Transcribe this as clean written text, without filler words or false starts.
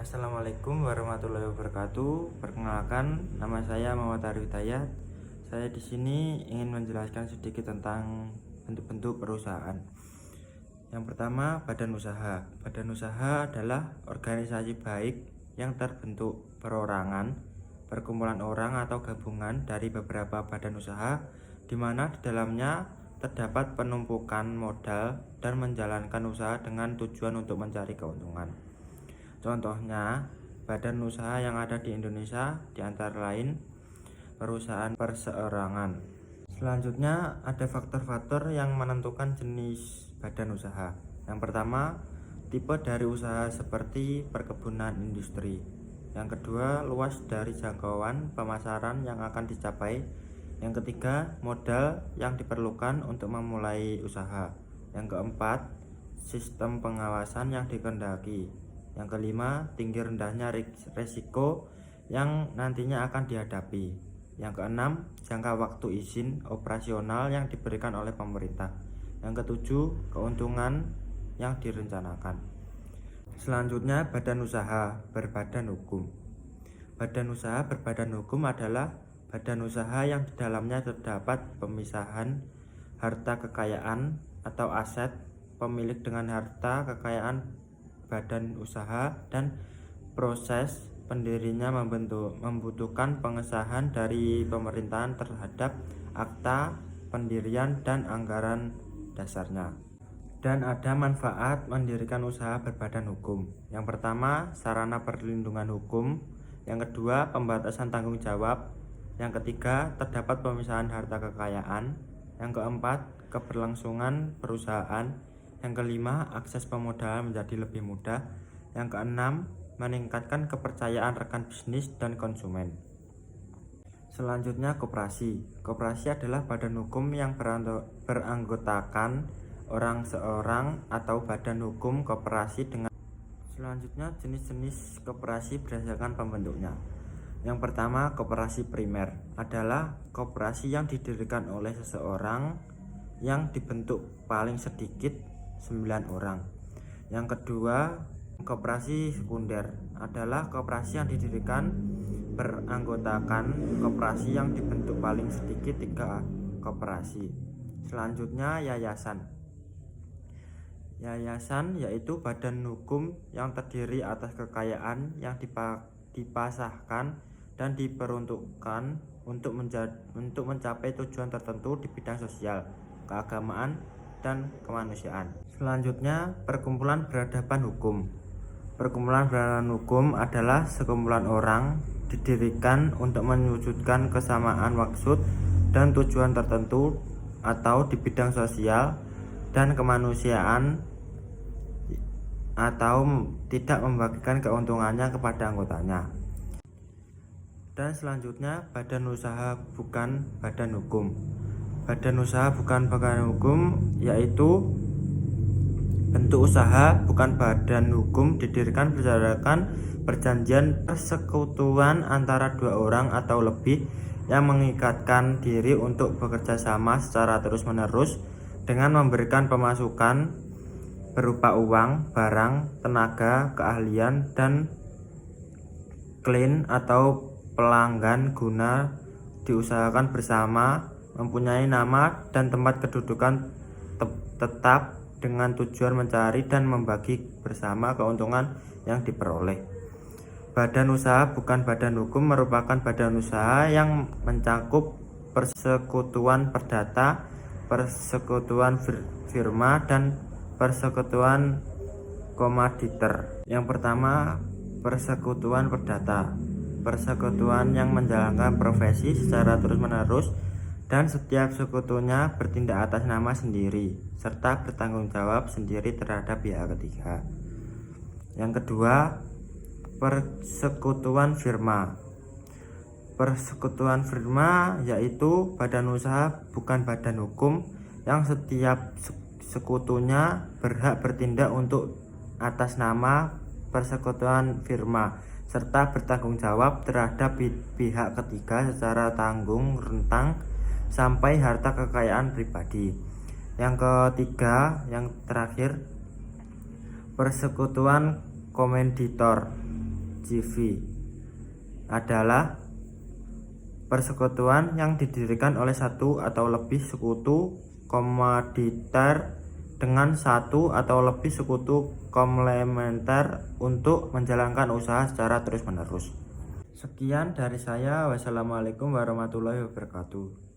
Assalamualaikum warahmatullahi wabarakatuh. Perkenalkan, nama saya Muhammad Arif Hidayat. Saya di sini ingin menjelaskan sedikit tentang bentuk-bentuk perusahaan. Yang pertama, badan usaha. Badan usaha adalah organisasi baik yang terbentuk perorangan, perkumpulan orang atau gabungan dari beberapa badan usaha, di mana di dalamnya terdapat penumpukan modal dan menjalankan usaha dengan tujuan untuk mencari keuntungan. Contohnya, badan usaha yang ada di Indonesia di antara lain perusahaan perseorangan. Selanjutnya ada faktor-faktor yang menentukan jenis badan usaha. Yang pertama, tipe dari usaha seperti perkebunan industri. Yang kedua, luas dari jangkauan pemasaran yang akan dicapai. Yang ketiga, modal yang diperlukan untuk memulai usaha. Yang keempat, sistem pengawasan yang dikehendaki. Yang kelima, tinggi rendahnya risiko yang nantinya akan dihadapi. Yang keenam, jangka waktu izin operasional yang diberikan oleh pemerintah. Yang ketujuh, keuntungan yang direncanakan. Selanjutnya, badan usaha berbadan hukum. Badan usaha berbadan hukum adalah badan usaha yang di dalamnya terdapat pemisahan harta kekayaan atau aset pemilik dengan harta kekayaan badan usaha, dan proses pendirinya membutuhkan pengesahan dari pemerintahan terhadap akta pendirian dan anggaran dasarnya. Dan ada manfaat mendirikan usaha berbadan hukum. Yang pertama, sarana perlindungan hukum. Yang kedua, pembatasan tanggung jawab. Yang ketiga, terdapat pemisahan harta kekayaan. Yang keempat, keberlangsungan perusahaan. Yang kelima, akses pemodalan menjadi lebih mudah. Yang keenam, meningkatkan kepercayaan rekan bisnis dan konsumen. Selanjutnya, koperasi. Koperasi adalah badan hukum yang beranggotakan orang seorang atau badan hukum koperasi dengan. Selanjutnya, jenis-jenis koperasi berdasarkan pembentuknya. Yang pertama, koperasi primer adalah koperasi yang didirikan oleh seseorang yang dibentuk paling sedikit 9 orang. Yang kedua, koperasi sekunder adalah koperasi yang didirikan beranggotakan koperasi yang dibentuk paling sedikit 3 koperasi. Selanjutnya, yayasan. Yayasan yaitu badan hukum yang terdiri atas kekayaan yang dipasahkan dan diperuntukkan untuk mencapai tujuan tertentu di bidang sosial, keagamaan, dan kemanusiaan. Selanjutnya, perkumpulan berhadapan hukum. Perkumpulan berhadapan hukum adalah sekumpulan orang didirikan untuk mewujudkan kesamaan maksud dan tujuan tertentu atau di bidang sosial dan kemanusiaan atau tidak membagikan keuntungannya kepada anggotanya. Dan selanjutnya, badan usaha bukan badan hukum. Badan usaha bukan badan hukum yaitu bentuk usaha bukan badan hukum didirikan berdasarkan perjanjian persekutuan antara 2 orang atau lebih yang mengikatkan diri untuk bekerja sama secara terus-menerus dengan memberikan pemasukan berupa uang, barang, tenaga, keahlian, dan klien atau pelanggan guna diusahakan bersama, mempunyai nama dan tempat kedudukan tetap dengan tujuan mencari dan membagi bersama keuntungan yang diperoleh. Badan usaha bukan badan hukum merupakan badan usaha yang mencakup persekutuan perdata, persekutuan firma, dan persekutuan komoditer. Yang pertama, persekutuan perdata. Persekutuan yang menjalankan profesi secara terus-menerus dan setiap sekutunya bertindak atas nama sendiri serta bertanggung jawab sendiri terhadap pihak ketiga. Yang kedua, persekutuan firma. Persekutuan firma yaitu badan usaha bukan badan hukum yang setiap sekutunya berhak bertindak untuk atas nama persekutuan firma serta bertanggung jawab terhadap pihak ketiga secara tanggung rentang sampai harta kekayaan pribadi. Yang ketiga, yang terakhir, persekutuan komoditor. JV adalah persekutuan yang didirikan oleh satu atau lebih sekutu komoditer dengan satu atau lebih sekutu komplementer untuk menjalankan usaha secara terus-menerus. Sekian dari saya. Wassalamualaikum warahmatullahi wabarakatuh.